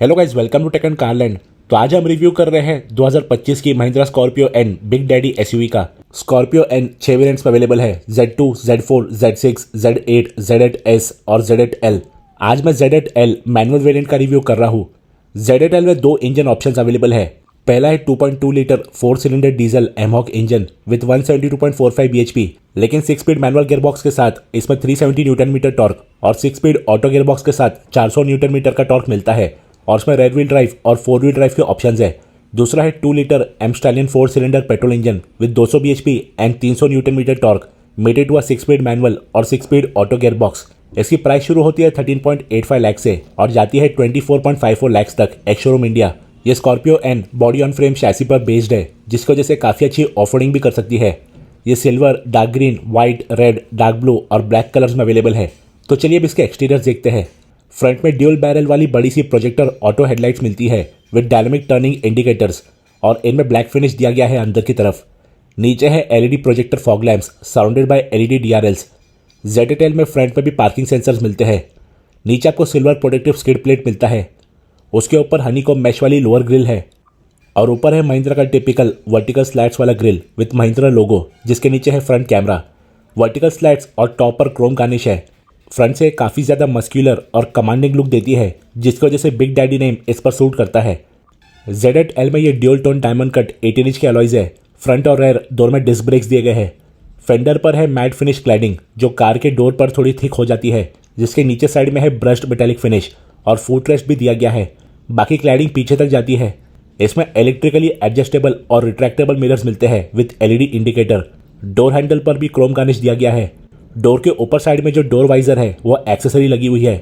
Hello guys, welcome to Tech and Carland. तो आज हम रिव्यू कर रहे हैं 2025 की Mahindra Scorpio N big daddy SUV का। स्कॉर्पियो एन 6 वेरिएंट्स में अवेलेबल है, Z2, Z4, Z6, Z8, Z8S और Z8L। आज मैं Z8L मैनुअल वेरिएंट का रिव्यू कर रहा हूँ। Z8L में दो इंजन ऑप्शंस अवेलेबल है। पहला है 2.2 litre 4 cylinder diesel mHawk engine with 172.45 bhp, लेकिन 6 स्पीड मैनुअल गियरबॉक्स के साथ इसमें 370 न्यूटन मीटर टॉर्क और 6 स्पीड ऑटो गियरबॉक्स के साथ 400 न्यूटन मीटर का टॉर्क मिलता है और इसमें रेयर व्हील ड्राइव और 4 व्हील ड्राइव के ऑप्शंस है। दूसरा है 2 litre M stallion 4 cylinder petrol engine with 200 bhp and 300 newton metre torque, mated हुआ 6 स्पीड मैनुअल और 6 स्पीड ऑटो गियरबॉक्स। इसकी प्राइस शुरू होती है 13.85 लाख से और जाती है 24.54 लाख तक एक्स शोरूम इंडिया। ये Scorpio N body on frame chassis पर बेस्ड है, जिसकी वजह से काफ़ी अच्छी ऑफरोडिंग भी कर सकती है। ये silver, dark green, white, red, dark blue और ब्लैक कलर्स में अवेलेबल है। तो चलिए अब इसके एक्सटीरियर देखते हैं। फ्रंट में ड्यूल बैरल वाली बड़ी सी प्रोजेक्टर ऑटो हेडलाइट्स मिलती है विद डायनामिक टर्निंग इंडिकेटर्स और इनमें ब्लैक फिनिश दिया गया है अंदर की तरफ। नीचे है LED projector fog lamps surrounded by LED DRLs. Z8L में फ्रंट में भी पार्किंग सेंसर्स मिलते हैं। नीचे आपको सिल्वर प्रोटेक्टिव स्किड प्लेट मिलता है। उसके ऊपर हनी को मैश वाली लोअर ग्रिल है और ऊपर है महिंद्रा का टिपिकल वर्टिकल स्लैट्स वाला ग्रिल विथ महिंद्रा लोगो, जिसके नीचे है फ्रंट कैमरा। वर्टिकल स्लैट्स और टॉप पर क्रोम गार्निश है। फ्रंट से काफ़ी ज़्यादा मस्क्यूलर और कमांडिंग लुक देती है, जिसकी वजह से बिग डैडी नेम इस पर सूट करता है। Z8L में ये dual tone diamond cut 18 inch के अलॉयज है। फ्रंट और रेयर दोनों में डिस्क ब्रेक्स दिए गए हैं। फेंडर पर है मैट फिनिश क्लैडिंग जो कार के डोर पर थोड़ी थिक हो जाती है, जिसके नीचे साइड में है ब्रश्ड मेटालिक फिनिश और फुट रेस्ट भी दिया गया है। बाकी क्लैडिंग पीछे तक जाती है। इसमें इलेक्ट्रिकली एडजस्टेबल और रिट्रैक्टेबल मिरर्स मिलते हैं with LED indicator. Door handle पर भी क्रोम गार्निश दिया गया है। डोर के ऊपर साइड में जो डोर वाइजर है वो एक्सेसरी लगी हुई है,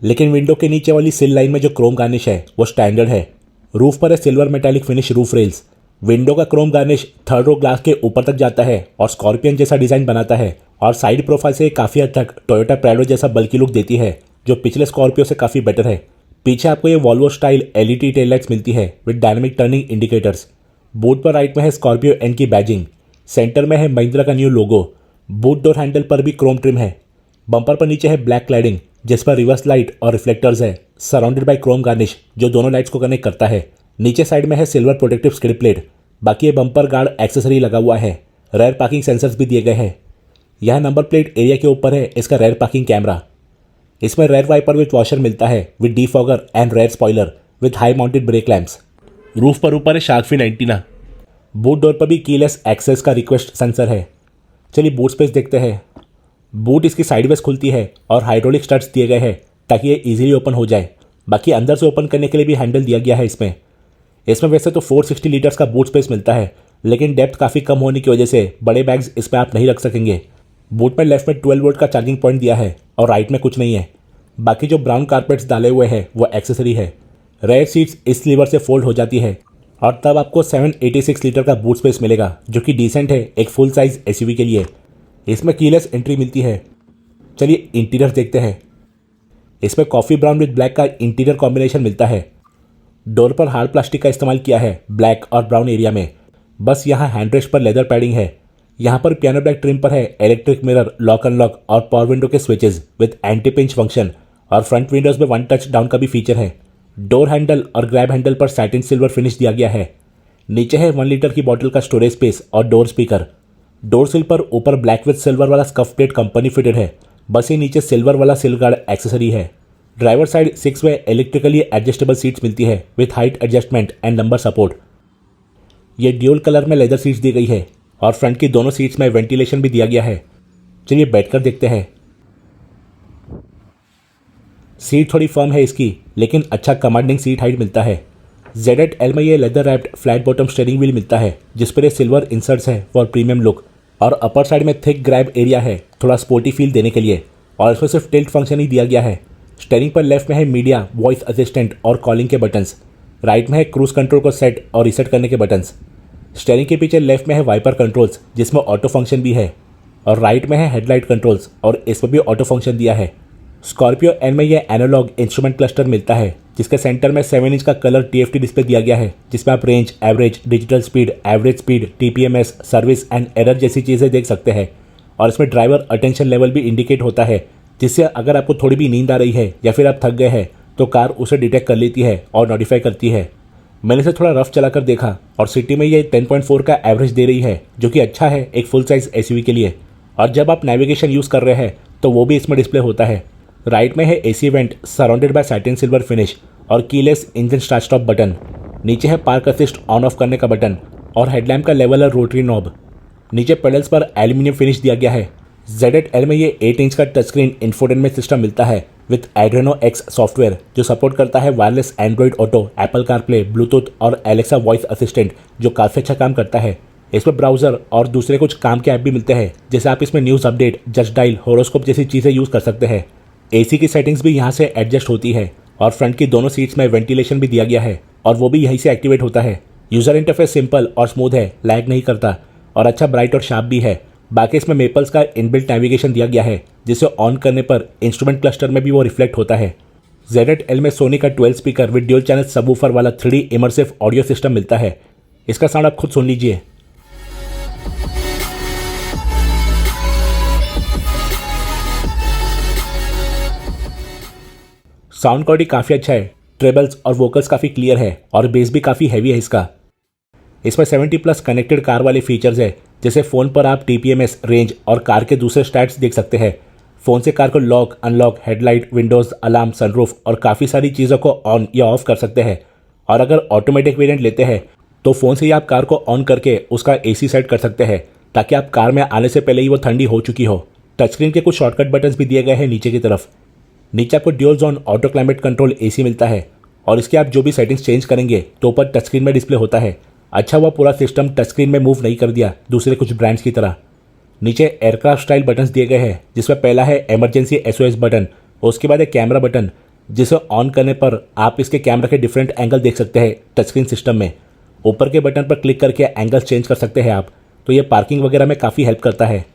लेकिन विंडो के नीचे वाली सिल लाइन में जो क्रोम गार्निश है वो स्टैंडर्ड है। रूफ पर है silver metallic finish roof rails. Window का chrome garnish third row glass के ऊपर तक जाता है और स्कॉर्पियन जैसा डिजाइन बनाता है और साइड प्रोफाइल से काफ़ी हद तक टोयोटा प्राडो जैसा बल्कि लुक देती है, जो पिछले स्कॉर्पियो से काफ़ी बेटर है। पीछे आपको ये Volvo style LED tail lights मिलती है with dynamic turning indicators. Boot पर राइट में है स्कॉर्पियो एन की बैजिंग। सेंटर में है महिंद्रा का new logo. Boot door handle पर भी क्रोम ट्रिम है। बम्पर पर नीचे है ब्लैक क्लैडिंग जिस पर रिवर्स लाइट और रिफ्लेक्टर्स है सराउंडेड बाय क्रोम गार्निश जो दोनों लाइट्स को कनेक्ट करता है। नीचे साइड में है सिल्वर प्रोटेक्टिव स्किड प्लेट। बाकी ये बम्पर गार्ड एक्सेसरी लगा हुआ है। रेयर पार्किंग सेंसर्स भी दिए गए हैं। यह नंबर प्लेट एरिया के ऊपर है इसका रेयर पार्किंग कैमरा। इसमें रेयर वाइपर विथ वॉशर मिलता है with defogger and rear spoiler with high mounted brake lamps. Roof पर ऊपर है shark fin antenna. Boot door पर भी कीलेस एक्सेस का रिक्वेस्ट सेंसर है। चलिए बूट स्पेस देखते हैं। बूट इसकी साइडवेज खुलती है और हाइड्रोलिक स्टड्स दिए गए हैं ताकि ये इजीली ओपन हो जाए। बाकी अंदर से ओपन करने के लिए भी हैंडल दिया गया है इसमें वैसे तो 460 लीटर्स का बूट स्पेस मिलता है, लेकिन डेप्थ काफ़ी कम होने की वजह से बड़े बैग्स इसमें आप नहीं रख सकेंगे। बूट में लेफ्ट में 12 वोल्ट का चार्जिंग पॉइंट दिया है और राइट में कुछ नहीं है। बाकी जो ब्राउन कारपेट्स डाले हुए हैं वो एक्सेसरी है। रेयर सीट्स इस लीवर से फोल्ड हो जाती है और तब आपको 786 लीटर का बूट स्पेस मिलेगा, जो कि डिसेंट है एक फुल साइज एसयूवी के लिए। इसमें कीलेस एंट्री मिलती है। चलिए इंटीरियर देखते हैं। इसमें कॉफ़ी ब्राउन विद ब्लैक का इंटीरियर कॉम्बिनेशन मिलता है। डोर पर हार्ड प्लास्टिक का इस्तेमाल किया है ब्लैक और ब्राउन एरिया में। बस यहाँ हैंडरेस्ट पर लेदर पैडिंग है। यहाँ पर पियानो ब्लैक ट्रिम पर है इलेक्ट्रिक मिरर, लॉक अनलॉक और पावर विंडो के switches with anti pinch function और फ्रंट विंडोज में 1 टच डाउन का भी फीचर है। डोर हैंडल और ग्रैब हैंडल पर सैटिन सिल्वर फिनिश दिया गया है। नीचे है 1 लीटर की बॉटल का स्टोरेज स्पेस और डोर स्पीकर। डोर सिल पर ऊपर ब्लैक विद सिल्वर वाला स्कफ प्लेट कंपनी फिटेड है। बस ये नीचे सिल्वर वाला सिल गार्ड एक्सेसरी है। ड्राइवर साइड 6 वे इलेक्ट्रिकली एडजस्टेबल सीट्स मिलती है with height adjustment and number support. ये ड्यूल कलर में लेदर सीट्स दी गई है और फ्रंट की दोनों सीट्स में वेंटिलेशन भी दिया गया है। चलिए बैठकर देखते हैं। सीट थोड़ी फर्म है इसकी, लेकिन अच्छा कमांडिंग सीट हाइट मिलता है। Z8L में ये leather wrapped flat bottom steering wheel मिलता है जिस पर ये सिल्वर इंसर्ट्स है फॉर प्रीमियम लुक और अपर साइड में थिक ग्रैब एरिया है थोड़ा स्पोर्टी फील देने के लिए और इसमें सिर्फ टिल्ट फंक्शन ही दिया गया है। स्टीयरिंग पर लेफ्ट में है मीडिया, वॉइस असिस्टेंट और कॉलिंग के बटन्स। राइट में है क्रूज कंट्रोल को सेट और रीसेट करने के बटन्स। स्टीयरिंग के पीछे लेफ्ट में है वाइपर कंट्रोल्स जिसमें ऑटो फंक्शन भी है और राइट में है हेडलाइट कंट्रोल्स और इसमें भी ऑटो फंक्शन दिया है। स्कॉर्पियो एन में यह एनालॉग इंस्ट्रूमेंट क्लस्टर मिलता है जिसके सेंटर में 7 इंच का कलर TFT डिस्प्ले दिया गया है, जिसमें आप range, average, digital speed, average speed, TPMS, service and error जैसी चीज़ें देख सकते हैं। और इसमें ड्राइवर अटेंशन लेवल भी इंडिकेट होता है, जिससे अगर आपको थोड़ी भी नींद आ रही है या फिर आप थक गए हैं तो कार उसे डिटेक्ट कर लेती है और नोटिफाई करती है। मैंने इसे थोड़ा रफ चलाकर देखा और सिटी में ये 10.4 का एवरेज दे रही है, जो कि अच्छा है एक फुल साइज एसयूवी के लिए। और जब आप नेविगेशन यूज़ कर रहे हैं तो वो भी इसमें डिस्प्ले होता है। राइट में है AC vent surrounded by satin silver finish और keyless engine start stop button. नीचे है पार्क असिस्ट ऑन ऑफ करने का बटन और हेडलैम्प का लेवल और रोटरी नॉब। नीचे पेडल्स पर एल्यूमिनियम फिनिश दिया गया है। ZL में ये 8 इंच का टच स्क्रीन इंफोटेनमेंट सिस्टम मिलता है विथ एड्रेनो एक्स सॉफ्टवेयर, जो सपोर्ट करता है wireless Android auto, Apple CarPlay, Bluetooth और एलेक्सा वॉइस असिस्टेंट, जो काफ़ी अच्छा काम करता है। इसमें ब्राउजर और दूसरे कुछ काम के ऐप भी मिलते हैं, जैसे आप इसमें news update, just dial, horoscope जैसी चीज़ें यूज़ कर सकते हैं। AC की सेटिंग्स भी यहाँ से एडजस्ट होती है और फ्रंट की दोनों सीट्स में वेंटिलेशन भी दिया गया है और वो भी यहीं से एक्टिवेट होता है। यूज़र इंटरफेस सिंपल और स्मूथ है, लैग नहीं करता और अच्छा ब्राइट और शार्प भी है। बाकी इसमें मेपल्स का इनबिल्ट नेविगेशन दिया गया है, जिसे ऑन करने पर इंस्ट्रूमेंट क्लस्टर में भी वो रिफ्लेक्ट होता है। ZL में सोनी का 12 speaker with dual channel subwoofer वाला 3D इमर्सिव ऑडियो सिस्टम मिलता है। इसका साउंड आप खुद सुन लीजिए। साउंड क्वालिटी काफ़ी अच्छा है, ट्रेबल्स और वोकल्स काफ़ी क्लियर है और बेस भी काफ़ी हैवी है इसका। इसमें 70+ कनेक्टेड कार वाले फीचर्स है, जैसे फ़ोन पर आप TPMS, रेंज और कार के दूसरे स्टैट्स देख सकते हैं। फ़ोन से कार को lock, unlock, headlight, Windows, alarm, sunroof और काफ़ी सारी चीज़ों को ऑन या ऑफ कर सकते हैं। और अगर ऑटोमेटिक वेरिएंट लेते हैं तो फ़ोन से ही आप कार को ऑन करके उसका AC सेट कर सकते हैं, ताकि आप कार में आने से पहले ही वो ठंडी हो चुकी हो। टच स्क्रीन के कुछ शॉर्टकट बटन्स भी दिए गए हैं नीचे की तरफ। नीचे आपको dual zone auto climate control AC मिलता है और इसके आप जो भी सेटिंग्स चेंज करेंगे तो ऊपर टच स्क्रीन में डिस्प्ले होता है। अच्छा हुआ पूरा सिस्टम टच स्क्रीन में मूव नहीं कर दिया दूसरे कुछ ब्रांड्स की तरह। नीचे एयरक्राफ्ट स्टाइल बटन्स दिए गए हैं, जिसमें पहला है इमरजेंसी SOS बटन और उसके बाद है कैमरा बटन, जिसे ऑन करने पर आप इसके कैमरा के डिफरेंट एंगल देख सकते हैं टच स्क्रीन सिस्टम में। ऊपर के बटन पर क्लिक करके एंगल्स चेंज कर सकते हैं आप, तो ये पार्किंग वगैरह में काफ़ी हेल्प करता है।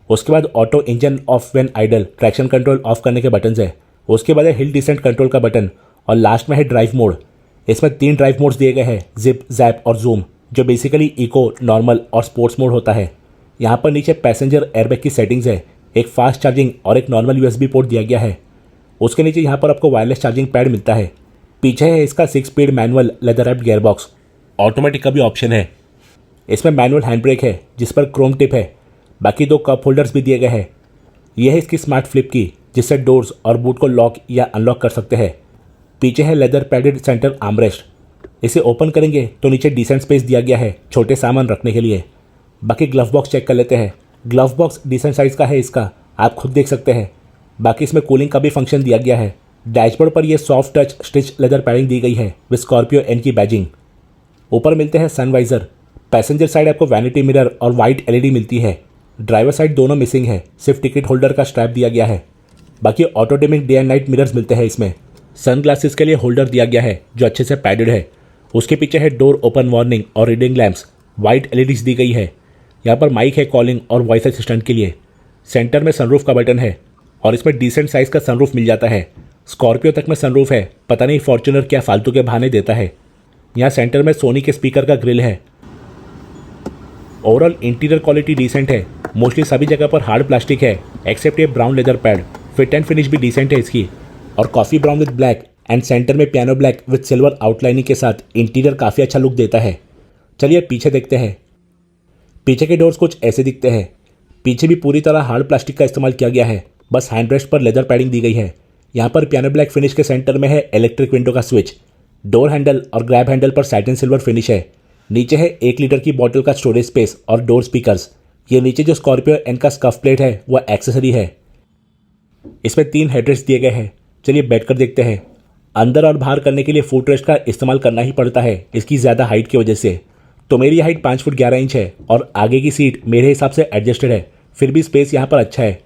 उसके बाद auto engine off when idle, traction control off करने के बटन है। उसके बाद है हिल डिसेंट कंट्रोल का बटन और लास्ट में है ड्राइव मोड। इसमें 3 ड्राइव मोड्स दिए गए हैं, जिप, जैप और जूम, जो बेसिकली इको, नॉर्मल और स्पोर्ट्स मोड होता है। यहाँ पर नीचे पैसेंजर एयरबैग की सेटिंग्स है, एक फास्ट चार्जिंग और एक नॉर्मल USB पोर्ट दिया गया है। उसके नीचे यहाँ पर आपको वायरलेस चार्जिंग पैड मिलता है। पीछे है इसका 6 speed manual leather wrapped gearbox, automatic का भी ऑप्शन है। इसमें मैनुअल हैंड ब्रेक है जिस पर क्रोम टिप है। बाकी 2 कप होल्डर्स भी दिए गए हैं। यह है इसकी स्मार्ट फ्लिप की, जिससे डोर्स और बूट को लॉक या अनलॉक कर सकते हैं। पीछे है लेदर पैडेड सेंटर आर्मरेस्ट। इसे ओपन करेंगे तो नीचे डिसेंट स्पेस दिया गया है छोटे सामान रखने के लिए। बाकी ग्लव बॉक्स चेक कर लेते हैं। ग्लव बॉक्स डिसेंट साइज़ का है इसका, आप खुद देख सकते हैं। बाकी इसमें कूलिंग का भी फंक्शन दिया गया है। डैशबोर्ड पर यह soft touch stitch leather padding दी गई है विद स्कॉर्पियो N की बैजिंग। ऊपर मिलते हैं सनवाइजर। पैसेंजर साइड आपको वैनिटी मिरर और वाइट LED मिलती है। ड्राइवर साइड दोनों मिसिंग है, सिर्फ टिकट होल्डर का स्ट्रैप दिया गया है। बाकी auto dimming day and night mirrors मिलते हैं इसमें। सन ग्लासेस के लिए होल्डर दिया गया है जो अच्छे से पैडेड है। उसके पीछे है डोर ओपन वार्निंग और रीडिंग लैंप्स। वाइट LEDs दी गई है। यहाँ पर माइक है कॉलिंग और वॉइस असिस्टेंट के लिए। सेंटर में सनरूफ का बटन है और इसमें डिसेंट साइज का सनरूफ मिल जाता है। स्कॉर्पियो तक में सनरूफ है, पता नहीं फॉर्च्यूनर क्या फालतू के बहाने देता है। यहाँ सेंटर में सोनी के स्पीकर का ग्रिल है। ओवरऑल इंटीरियर क्वालिटी डिसेंट है। मोस्टली सभी जगह पर हार्ड प्लास्टिक है एक्सेप्ट ये brown leather pad. Fit and finish भी डिसेंट है इसकी। और coffee brown with black and centre में piano black with silver outlining के साथ इंटीरियर काफ़ी अच्छा लुक देता है। चलिए पीछे देखते हैं। पीछे के डोर्स कुछ ऐसे दिखते हैं। पीछे भी पूरी तरह हार्ड प्लास्टिक का इस्तेमाल किया गया है, बस हैंड रेस्ट पर लेदर पैडिंग दी गई है। यहाँ पर पियानो ब्लैक फिनिश के सेंटर में है इलेक्ट्रिक विंडो का स्विच। डोर हैंडल और ग्रैब हैंडल पर सैटिन सिल्वर फिनिश है। नीचे है 1 लीटर की बॉटल का स्टोरेज स्पेस और डोर स्पीकर्स। ये नीचे जो स्कॉर्पियो N का स्कफ प्लेट है वह एक्सेसरी है। इसमें 3 हेडरेस्ट दिए गए हैं। चलिए बैठकर देखते हैं। अंदर और बाहर करने के लिए फुट रेस्ट का इस्तेमाल करना ही पड़ता है इसकी ज़्यादा हाइट की वजह से। तो मेरी हाइट 5 फुट 11 इंच है और आगे की सीट मेरे हिसाब से एडजस्टेड है, फिर भी स्पेस यहाँ पर अच्छा है।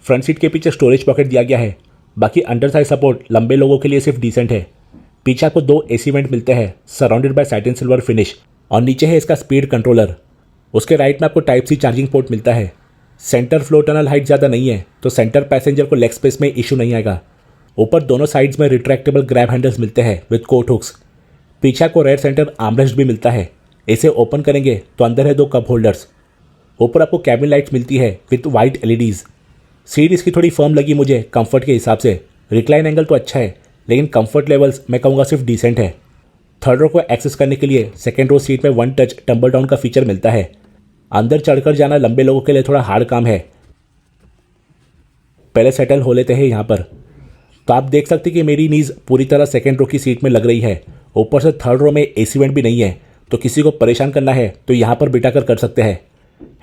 फ्रंट सीट के पीछे स्टोरेज पॉकेट दिया गया है। बाकी अंडर साइड सपोर्ट लंबे लोगों के लिए सिर्फ डिसेंट है। पीछे आपको 2 AC वेंट मिलते हैं surrounded by satin silver finish और नीचे है इसका स्पीड कंट्रोलर। उसके राइट में आपको टाइप C चार्जिंग पोर्ट मिलता है। सेंटर फ्लो टनल हाइट ज़्यादा नहीं है तो सेंटर पैसेंजर को लेग स्पेस में इशू नहीं आएगा। ऊपर दोनों साइड्स में रिट्रैक्टेबल ग्रैब हैंडल्स मिलते हैं विद कोट हुक्स। पीछे आपको रेयर सेंटर आर्मरेस्ट भी मिलता है। इसे ओपन करेंगे तो अंदर है 2 कप होल्डर्स। ऊपर आपको कैबिन लाइट्स मिलती है विद वाइट LEDs। सीट इसकी थोड़ी फर्म लगी मुझे कंफर्ट के हिसाब से। रिक्लाइन एंगल तो अच्छा है, लेकिन कंफर्ट लेवल्स मैं कहूँगा सिर्फ डिसेंट है। थर्ड रो को एक्सेस करने के लिए सेकेंड रो सीट में वन टच टम्बल डाउन का फीचर मिलता है। अंदर चढ़कर जाना लंबे लोगों के लिए थोड़ा हार्ड काम है। पहले सेटल हो लेते हैं यहाँ पर। तो आप देख सकते हैं कि मेरी नीज़ पूरी तरह सेकेंड रो की सीट में लग रही है। ऊपर से थर्ड रो में एसी वेंट भी नहीं है, तो किसी को परेशान करना है तो यहाँ पर बिठा कर सकते हैं।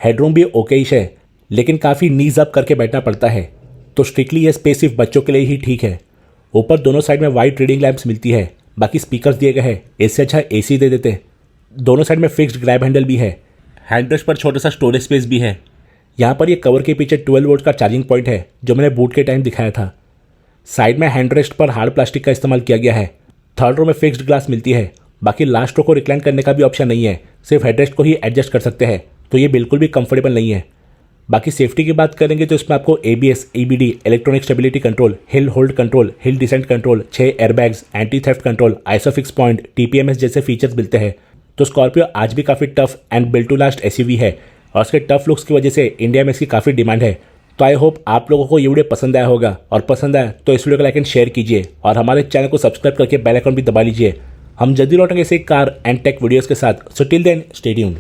हेडरूम भी ओकेइश है, लेकिन काफ़ी नीज अप करके बैठना पड़ता है, तो स्ट्रिक्टली ये स्पेस सिर्फ बच्चों के लिए ही ठीक है। ऊपर दोनों साइड में वाइट रीडिंग लैंप्स मिलती है, बाकी स्पीकर्स दिए गए हैं। इससे अच्छा एसी दे देते। दोनों साइड में फिक्स्ड ग्रैब हैंडल भी है। हैंड ब्रश पर छोटा सा स्टोरेज स्पेस भी है। यहाँ पर ये कवर के पीछे 12 वोल्ट का चार्जिंग पॉइंट है, जो मैंने बूट के टाइम दिखाया था। साइड में हैंड रेस्ट पर हार्ड प्लास्टिक का इस्तेमाल किया गया है। थर्ड रो में फिक्स्ड ग्लास मिलती है। बाकी लास्ट रो को रिक्लाइन करने का भी ऑप्शन नहीं है, सिर्फ हेडरेस्ट को ही एडजस्ट कर सकते हैं, तो ये बिल्कुल भी कंफर्टेबल नहीं है। बाकी सेफ्टी की बात करेंगे तो इसमें आपको ABS, EBD, electronic stability control, hill hold control, hill descent control, 6 airbags, anti theft control, ISOFIX point, TPMS जैसे फीचर्स मिलते हैं। तो स्कॉर्पियो आज भी काफ़ी tough and built to last SUV है, और उसके टफ लुक्स की वजह से इंडिया में इसकी काफ़ी डिमांड है। तो आई होप आप लोगों को ये वीडियो पसंद आया होगा, और पसंद आया तो इस वीडियो को लाइक एंड शेयर कीजिए, और हमारे चैनल को सब्सक्राइब करके बेल आइकन भी दबा लीजिए। हम जल्दी लौटेंगे ऐसे कार एंड टेक वीडियोस के साथ। So till then stay tuned.